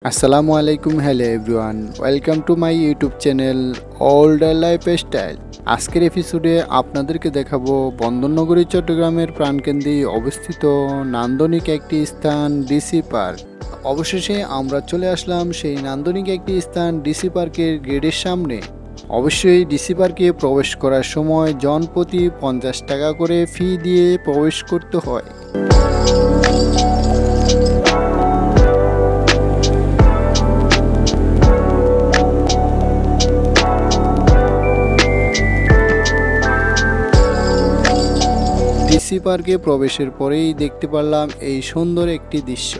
আসসালামু আলাইকুম, hello everyone, welcome to my YouTube channel old lifestyle. আজকের এপিসোডে আপনাদেরকে দেখাবো বন্দরনগরী চট্টগ্রামের প্রাণকেন্দ্রে অবস্থিত নান্দনিক একটি স্থান ডিসি পার্ক। অবশেষে আমরা চলে আসলাম সেই নান্দনিক একটি স্থান ডিসি পার্কের গেটের সামনে। অবশ্যই ডিসি পার্কে প্রবেশ করার সময় জনপ্রতি 50 টাকা করে ফি দিয়ে প্রবেশ করতে হয়। ডিসি পার্কে প্রবেশের পরেই দেখতে পারলাম এই সুন্দর একটি দৃশ্য।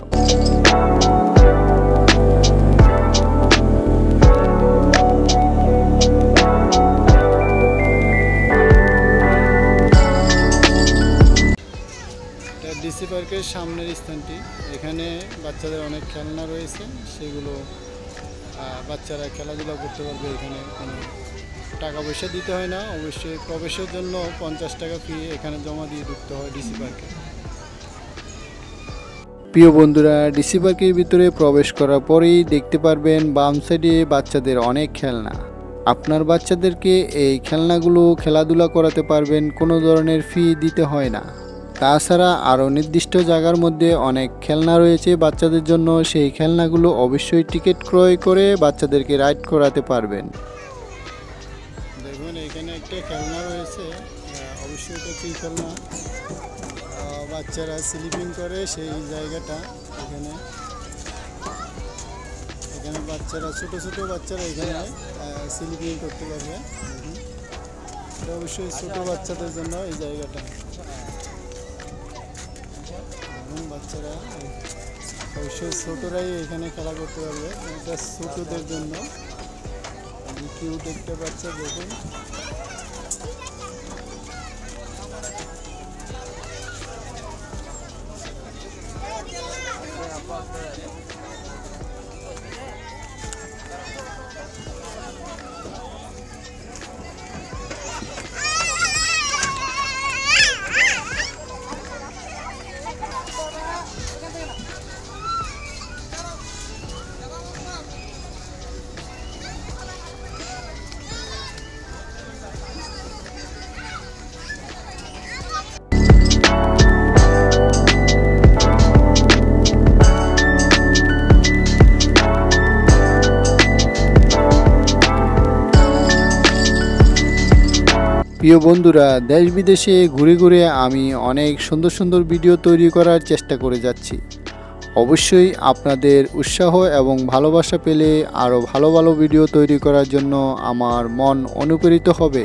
ডিসি পার্কের সামনের স্থানটি, এখানে বাচ্চাদের অনেক খেলনা রয়েছে, সেগুলো বাচ্চারা খেলাধুলা করতে পারবে। এখানে কোনো টাকা পয়সা দিতে হয় না, অবশ্যই প্রবেশের জন্য 50 টাকা ফি এখানে জমা দিয়ে ঢুকতে হয় ডিসি পার্কে। প্রিয় বন্ধুরা, ডিসি পার্কের ভিতরে প্রবেশ করার পরেই দেখতে পারবেন বাম সাইডে বাচ্চাদের অনেক খেলনা। আপনার বাচ্চাদেরকে এই খেলনাগুলো খেলাধুলা করাতে পারবেন, কোনো ধরনের ফি দিতে হয় না। তাছাড়া আরও নির্দিষ্ট জায়গার মধ্যে অনেক খেলনা রয়েছে বাচ্চাদের জন্য, সেই খেলনাগুলো অবশ্যই টিকিট ক্রয় করে বাচ্চাদেরকে রাইড করাতে পারবেন। দেখুন, এখানে একটা খেলনা রয়েছে, অবশ্যই এটা কি খেলনা, বাচ্চারা স্লিপিং করে সেই জায়গাটা। এখানে বাচ্চারা, ছোট ছোট বাচ্চারা এখানে স্লিপিং করতে পারবে। এটা অবশ্যই ছোট বাচ্চাদের জন্য এই জায়গাটা। বাচ্চারা অবশ্যই ছোটরাই এখানে খেলা করতে পারবে, এটা ছোটদের জন্য। কিউট একটা বাচ্চা, দেখুন। প্রিয় বন্ধুরা, দেশ বিদেশে ঘুরে ঘুরে আমি অনেক সুন্দর সুন্দর ভিডিও তৈরি করার চেষ্টা করে যাচ্ছি। অবশ্যই আপনাদের উৎসাহ এবং ভালোবাসা পেলে আরও ভালো ভালো ভিডিও তৈরি করার জন্য আমার মন অনুপ্রেরিত হবে।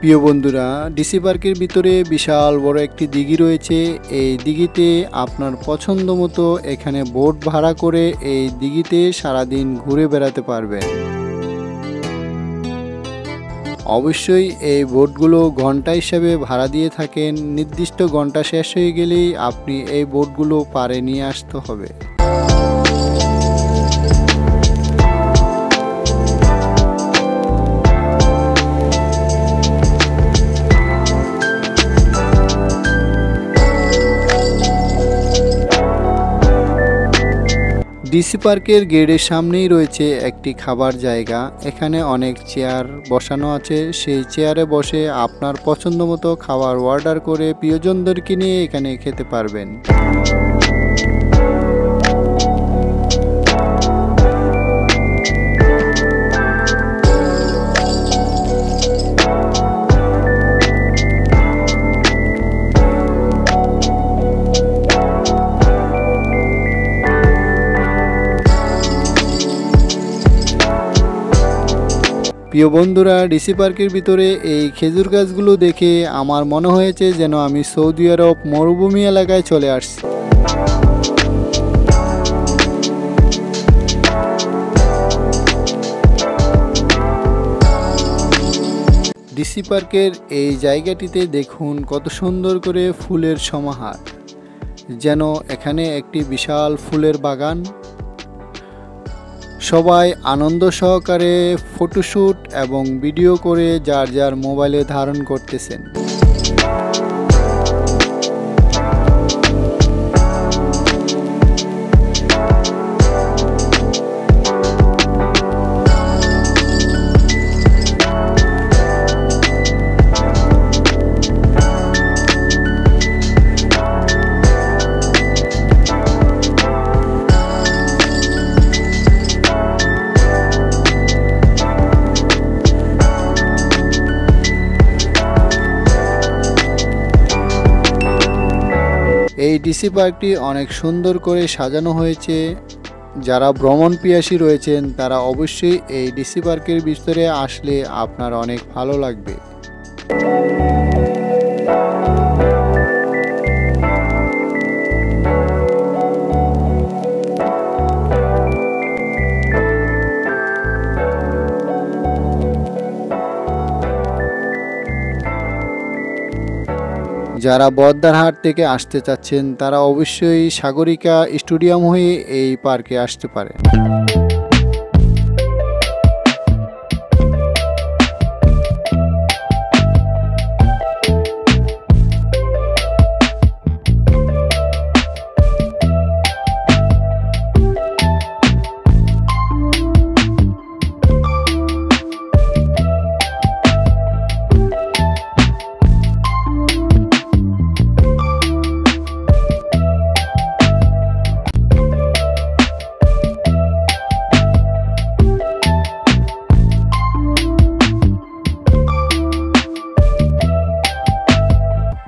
প্রিয় বন্ধুরা, ডিসি পার্কের ভিতরে বিশাল বড় একটি দিঘি রয়েছে। এই দিঘিতে আপনার পছন্দ মতো এখানে বোট ভাড়া করে এই দিঘিতে সারাদিন ঘুরে বেড়াতে পারবেন। অবশ্যই এই বোটগুলো ঘন্টা হিসাবে ভাড়া দিয়ে থাকেন, নির্দিষ্ট ঘন্টা শেষ হয়ে গেলেই আপনি এই বোটগুলো পাড়ে নিয়ে আসতে হবে। ডিসি পার্কের গেটের সামনেই রয়েছে একটি খাবার জায়গা। এখানে অনেক চেয়ার বসানো আছে, সেই চেয়ারে বসে আপনার পছন্দ মতো খাবার অর্ডার করে প্রিয়জনদেরকে নিয়ে এখানে খেতে পারবেন। প্রিয় বন্ধুরা, ডিসি পার্কের ভিতরে এই খেজুর গাছগুলো দেখে আমার মনে হয়েছে যেন আমি সৌদি আরব মরুভূমি এলাকায় চলে আসছি। ডিসি পার্কের এই জায়গাটিতে দেখুন কত সুন্দর করে ফুলের সমাহার, যেন এখানে একটি বিশাল ফুলের বাগান। সবাই আনন্দ সহকারে ফটোশ্যুট এবং ভিডিও করে যার যার মোবাইলে ধারণ করতেছেন। এই ডিসি পার্কটি অনেক সুন্দর করে সাজানো হয়েছে। যারা ভ্রমণ পিয়াসী রয়েছেন তারা অবশ্যই এই ডিসি পার্কের ভিতরে আসলে আপনার অনেক ভালো লাগবে। যারা বদ্দারহাট থেকে আসতে চাচ্ছেন তারা অবশ্যই সাগরিকা স্টেডিয়াম হয়ে এই পার্কে আসতে পারে।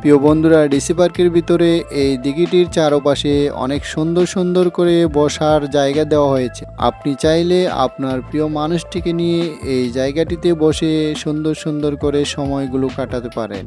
প্রিয় বন্ধুরা, ডিসি পার্কের ভিতরে এই দিঘিটির চারপাশে অনেক সুন্দর সুন্দর করে বসার জায়গা দেওয়া হয়েছে। আপনি চাইলে আপনার প্রিয় মানুষটিকে নিয়ে এই জায়গাটিতে বসে সুন্দর সুন্দর করে সময়গুলো কাটাতে পারেন।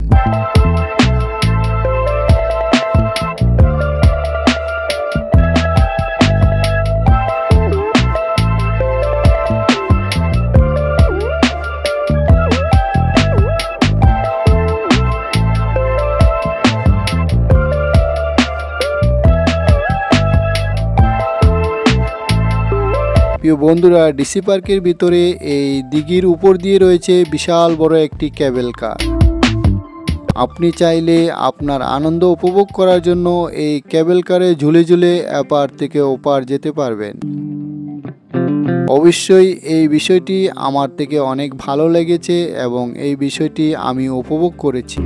প্রিয় বন্ধুরা, ডিসি পার্কের ভিতরে এই দিঘির উপর দিয়ে রয়েছে বিশাল বড় একটি কেবল কার। আপনি চাইলে আপনার আনন্দ উপভোগ করার জন্য এই কেবল কারে ঝুলে ঝুলে এপার থেকে ওপার যেতে পারবেন। অবশ্যই এই বিষয়টি আমার থেকে অনেক ভালো লেগেছে এবং এই বিষয়টি আমি উপভোগ করেছি।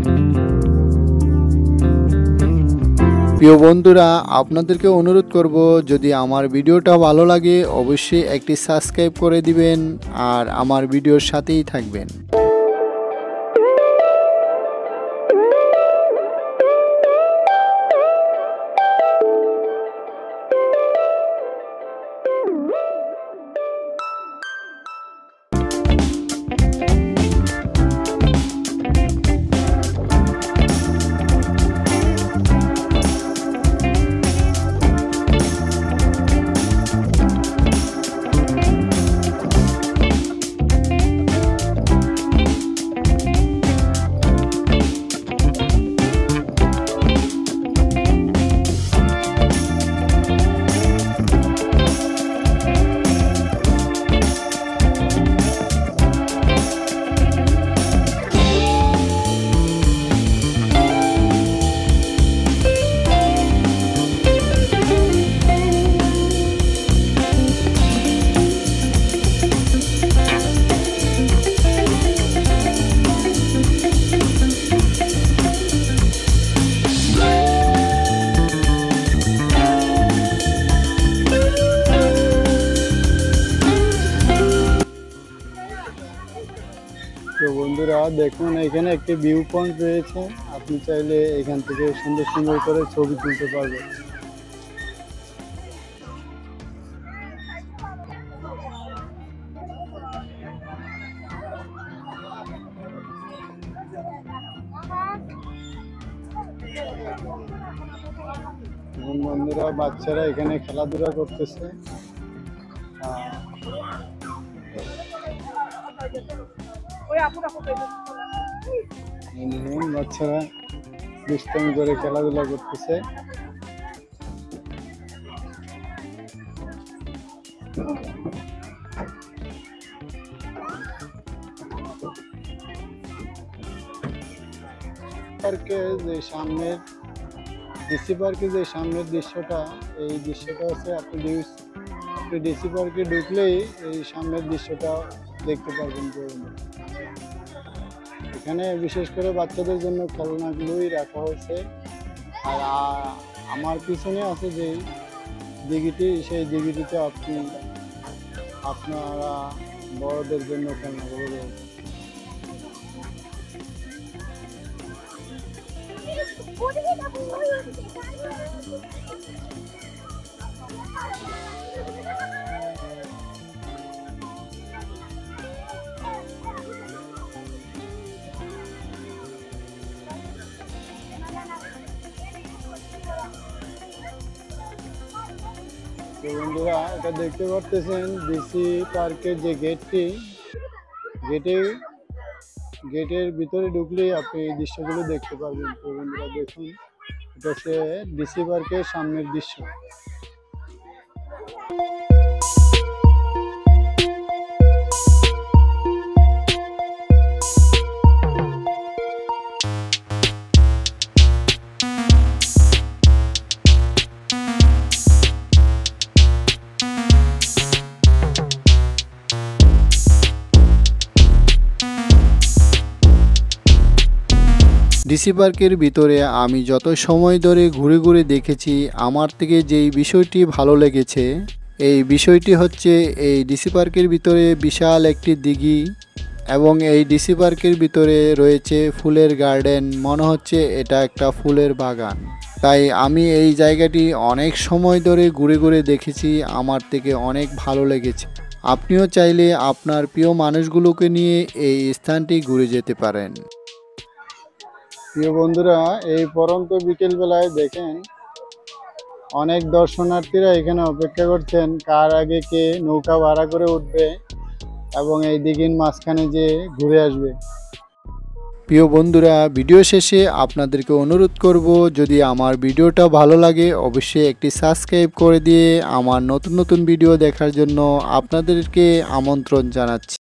প্রিয় বন্ধুরা, আপনাদেরকে অনুরোধ করব, যদি আমার ভিডিওটা ভালো লাগে অবশ্যই একটি সাবস্ক্রাইব করে দিবেন আর আমার ভিডিওর সাথেই থাকবেন। তো বন্ধুরা দেখুন, এখানে একটি ভিউ পয়েন্ট রয়েছে। আপনি চাইলে এখান থেকে সুন্দর সুন্দর করে ছবি তুলতে পারবেন। এবং বন্ধুরা, বাচ্চারা এখানে খেলাধুলা করতেছে। ওই আপু বাচ্চারা দুষ্টামি করে খেলাধুলা করতেছে। পার্কে যে সামনের ডিসি পার্কে যে সামনের দৃশ্যটা, এই দৃশ্যটা হচ্ছে আপনি ডিসি পার্কে ঢুকলেই এই সামনের দৃশ্যটা দেখতে পারবেন। এখানে বিশেষ করে বাচ্চাদের জন্য খেলনাগুলোই রাখা হয়েছে। আর আমার পিছনে আছে যে দিঘিটি, সেই দিঘিটিতে আপনারা বড়দের জন্য খেলনাগুলো রয়েছে। তো বন্ধুরা, এটা দেখতে পারতেছেন ডিসি পার্কের যে গেটের ভিতরে ঢুকলেই আপনি এই দৃশ্যগুলো দেখতে পারবেন। তো বন্ধুরা দেখুন, এটা হচ্ছে ডিসি পার্কের সামনের দৃশ্য। ডিসি পার্কের ভিতরে আমি যত সময় ধরে ঘুরে ঘুরে দেখেছি, আমার থেকে যেই বিষয়টি ভালো লেগেছে, এই বিষয়টি হচ্ছে এই ডিসি পার্কের ভিতরে বিশাল একটি দিঘি এবং এই ডিসি পার্কের ভিতরে রয়েছে ফুলের গার্ডেন। মনে হচ্ছে এটা একটা ফুলের বাগান। তাই আমি এই জায়গাটি অনেক সময় ধরে ঘুরে ঘুরে দেখেছি, আমার থেকে অনেক ভালো লেগেছে। আপনিও চাইলে আপনার প্রিয় মানুষগুলোকে নিয়ে এই স্থানটি ঘুরে যেতে পারেন। প্রিয় বন্ধুরা, এই পরন্ত বিকেলবেলায় দেখেন অনেক দর্শনার্থীরা এখানে অপেক্ষা করছেন কার আগে কে নৌকা ভাড়া করে উঠবে এবং এই দিঘির মাঝখানে যে ঘুরে আসবে। প্রিয় বন্ধুরা, ভিডিও শেষে আপনাদেরকে অনুরোধ করব, যদি আমার ভিডিওটা ভালো লাগে অবশ্যই একটি সাবস্ক্রাইব করে দিয়ে আমার নতুন নতুন ভিডিও দেখার জন্য আপনাদেরকে আমন্ত্রণ জানাচ্ছি।